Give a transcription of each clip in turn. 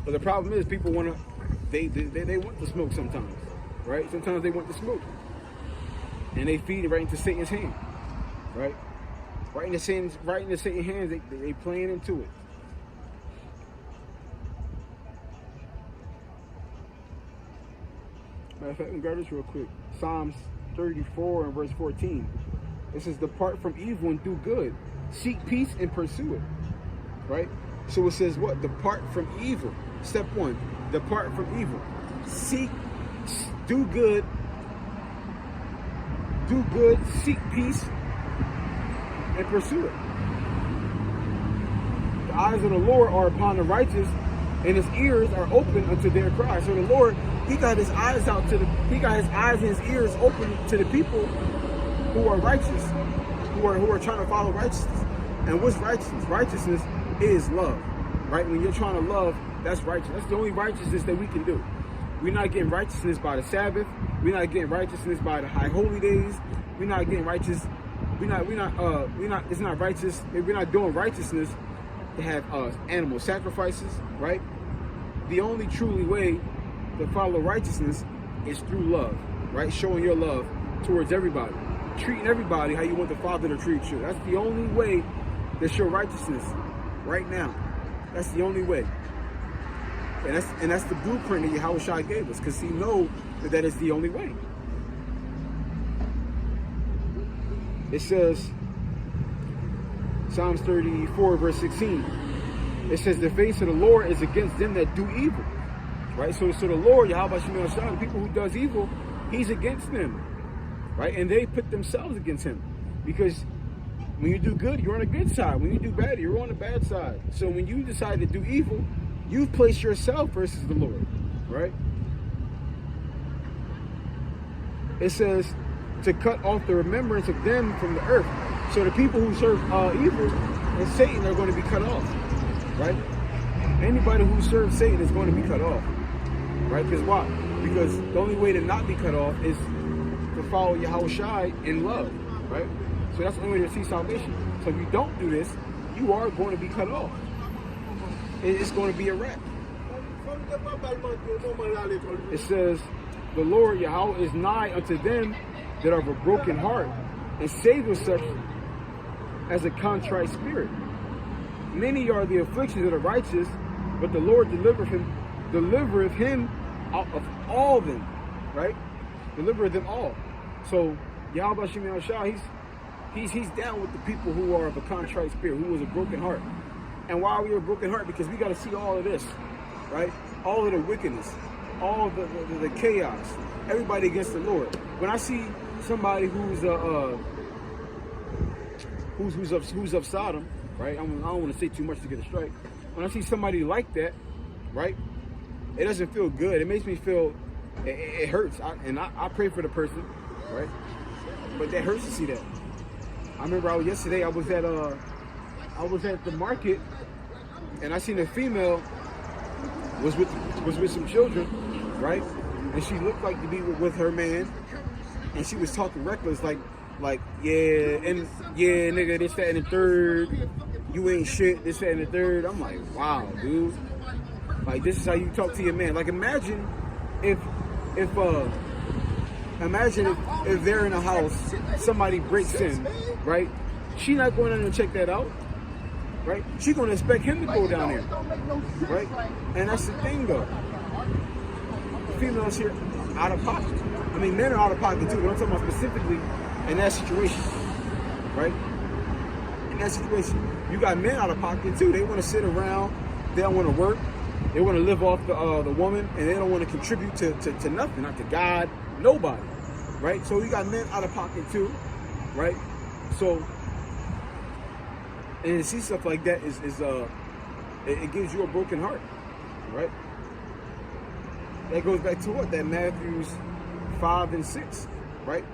But the problem is people want to, they want the smoke sometimes, right? Sometimes they want the smoke. And they feed it right into Satan's hand, right? Right into Satan's hands, they playing into it. Matter of fact, let me grab this real quick. Psalms 34 and verse 14. It says, depart from evil and do good. Seek peace and pursue it. Right? So it says what? Depart from evil. Step one, depart from evil. Do good, seek peace, and pursue it. The eyes of the Lord are upon the righteous, and his ears are open unto their cry. So the Lord, he got his eyes and his ears open to the people who are righteous, who are trying to follow righteousness. And what's righteousness? Righteousness is love, right? When you're trying to love, that's righteous. That's the only righteousness that we can do. We're not getting righteousness by the Sabbath. We're not getting righteousness by the high holy days. We're not getting righteous. It's not righteous. We're not doing righteousness to have animal sacrifices, right? The only truly way to follow righteousness is through love, right? Showing your love towards everybody. Treating everybody how you want the Father to treat you. That's the only way to show righteousness right now. That's the only way. And that's the blueprint that Yahushua gave us, because he knows that is the only way. It says, Psalms 34, verse 16. It says, the face of the Lord is against them that do evil. Right? So the Lord, Yahweh Shemel Shah, the people who does evil, he's against them. Right? And they put themselves against him. Because when you do good, you're on the good side. When you do bad, you're on the bad side. So when you decide to do evil, you've placed yourself versus the Lord. Right? It says to cut off the remembrance of them from the earth. So the people who serve evil and Satan are going to be cut off. Right? Anybody who serves Satan is going to be cut off. Right? Because why? Because the only way to not be cut off is to follow Yahushua in love. Right? So that's the only way to see salvation. So if you don't do this, you are going to be cut off. It's going to be a wrap. It says, the Lord Yahweh is nigh unto them that are of a broken heart, and saveth such as a contrite spirit. Many are the afflictions of the righteous, but the Lord delivereth him out of all them. Right? Delivereth them all. So Yahweh Shem Shah, he's down with the people who are of a contrite spirit, who was a broken heart. And why are we a broken heart? Because we got to see all of this, right? All of the wickedness, all of the chaos, everybody against the Lord. When I see somebody who's of Sodom, right? I don't want to say too much to get a strike. When I see somebody like that, right? It doesn't feel good. It makes me feel, it hurts. I pray for the person, right? But that hurts to see that. I remember yesterday I was at the market, and I seen a female was with some children, right? And she looked like to be with her man, and she was talking reckless, like yeah, nigga, this, that, and the third. You ain't shit, this, that, and the third. I'm like, wow, dude. Like, this is how you talk to your man. Like, imagine if they're in a house, somebody breaks in, right? She not going in and check that out, right? She gonna expect him to go down there, right? And that's the thing, though. Females here out of pocket. I mean, men are out of pocket too, but I'm talking about specifically in that situation, right? In that situation, you got men out of pocket too. They want to sit around. They don't want to work. They want to live off the woman, and they don't want to contribute to nothing, not to God, nobody, right? So you got men out of pocket too, right? So, and to see stuff like that it gives you a broken heart, right? That goes back to what? That Matthews 5 and 6, right?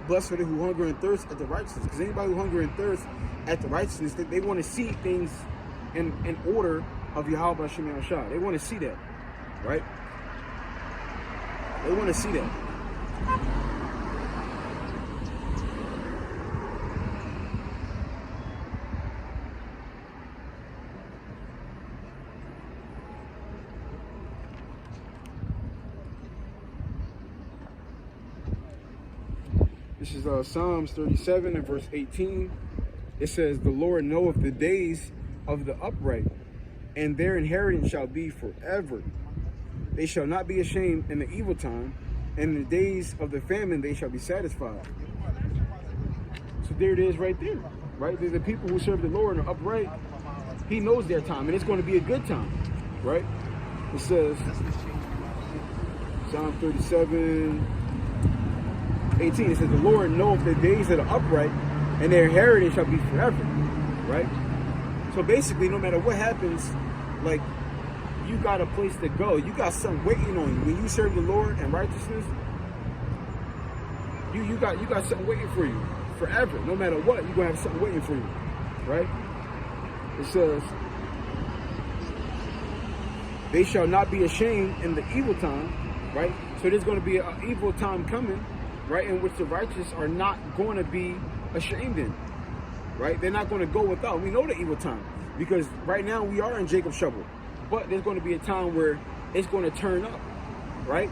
Blessed are they who hunger and thirst at the righteousness. Because anybody who hunger and thirst at the righteousness, they want to see things in order of Yahweh Hashem Yahushua. They want to see that, right? They want to see that. This is Psalms 37 and verse 18. It says, the Lord knoweth the days of the upright, and their inheritance shall be forever. They shall not be ashamed in the evil time, and in the days of the famine they shall be satisfied. So there it is right there, right? The people who serve the Lord are upright. He knows their time, and it's going to be a good time, right? It says, Psalm 37, 18, it says, the Lord knoweth the days of the upright, and their inheritance shall be forever, right? So basically, no matter what happens, like, you got a place to go. You got something waiting on you. When you serve the Lord in righteousness, you got something waiting for you forever. No matter what, you're going to have something waiting for you, right? It says, they shall not be ashamed in the evil time, right? So there's going to be an evil time coming, right, in which the righteous are not going to be ashamed in, right? They're not going to go without. We know the evil time because right now we are in Jacob's trouble, but there's going to be a time where it's going to turn up, right?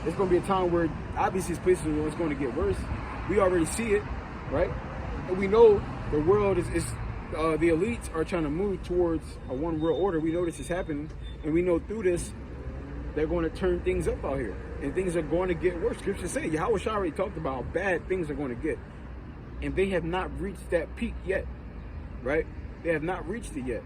There's going to be a time where obviously it's places where it's going to get worse. We already see it, right? And we know the world is the elites are trying to move towards a one world order. We know this is happening, and we know through this they're going to turn things up out here, and things are going to get worse. Scripture say, Yahweh Shai already talked about how bad things are going to get, and they have not reached that peak yet, right? They have not reached it yet.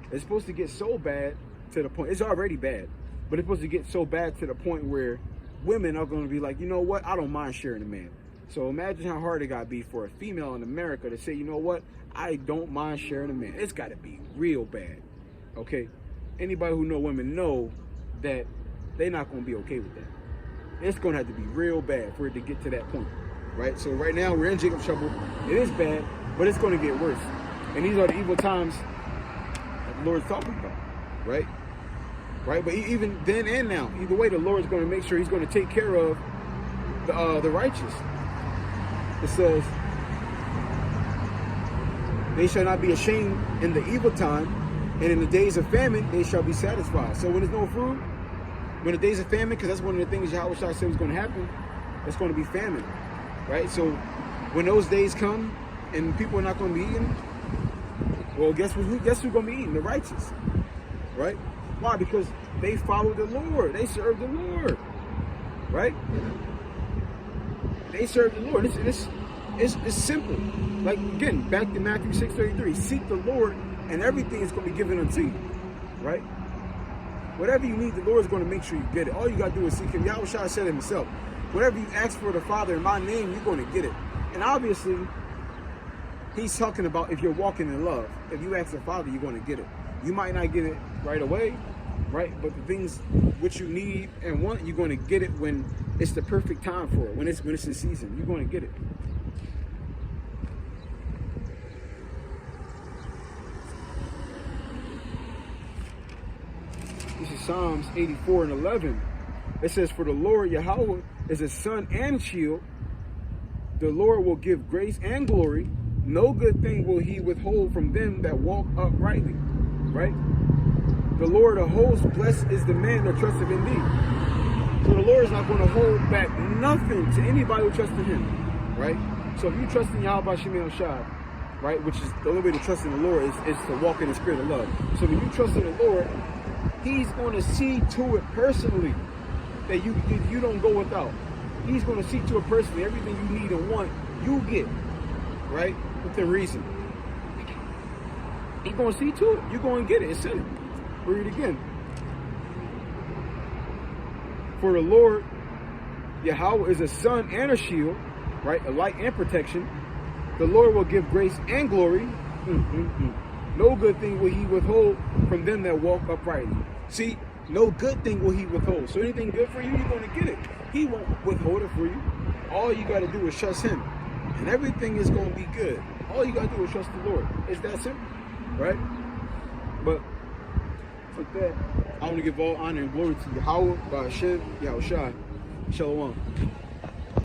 It's supposed to get so bad to the point, it's already bad, but it's supposed to get so bad to the point where women are going to be like, you know what, I don't mind sharing a man. So imagine how hard it got to be for a female in America to say, you know what, I don't mind sharing a man. It's got to be real bad, okay? Anybody who know women know that they're not going to be okay with that. It's going to have to be real bad for it to get to that point, right? So right now we're in Jacob's trouble. It is bad, but it's going to get worse. And these are the evil times that the Lord's talking about, right? Right? But even then and now, either way, the Lord's going to make sure he's going to take care of the righteous. It says, they shall not be ashamed in the evil time, and in the days of famine, they shall be satisfied. So when there's no food, when the days of famine, because that's one of the things Yahweh Shai said was going to happen, it's going to be famine, right? So when those days come and people are not going to be eating, well, guess who's going to be eating? The righteous, right? Why? Because they follow the Lord. They serve the Lord, right? They serve the Lord. It's simple. Like, again, back to Matthew 6:33. Seek the Lord, and everything is going to be given unto you, right? Whatever you need, the Lord is going to make sure you get it. All you got to do is seek him. Yahweh Shai said it himself. Whatever you ask for the Father in my name, you're going to get it. And obviously, he's talking about if you're walking in love. If you ask the Father, you're going to get it. You might not get it right away, right? But the things which you need and want, you're going to get it when it's the perfect time for it. When it's in season, you're going to get it. This is Psalms 84 and 11. It says, for the Lord Yahweh is a sun and shield. The Lord will give grace and glory. No good thing will he withhold from them that walk uprightly. Right? The Lord of hosts, blessed is the man that trusteth in thee. So the Lord is not going to hold back nothing to anybody who trusts in him. Right? So if you trust in Yahweh Shai, right, which is the only way to trust in the Lord is to walk in the spirit of love. So when you trust in the Lord, he's going to see to it personally that you don't go without. He's going to see to it personally everything you need and want, you get, right, within reason. He's going to see to it. You're going to get it. It's in it. Read it again. For the Lord Yahweh is a sun and a shield, right, a light and protection. The Lord will give grace and glory. No good thing will he withhold from them that walk uprightly. See, no good thing will he withhold. So anything good for you, you're going to get it. He won't withhold it for you. All you got to do is trust him. And everything is going to be good. All you got to do is trust the Lord. It's that simple, right? But with that, I want to give all honor and glory to Yahweh, Hashem, Yahweh Shai. Shalom.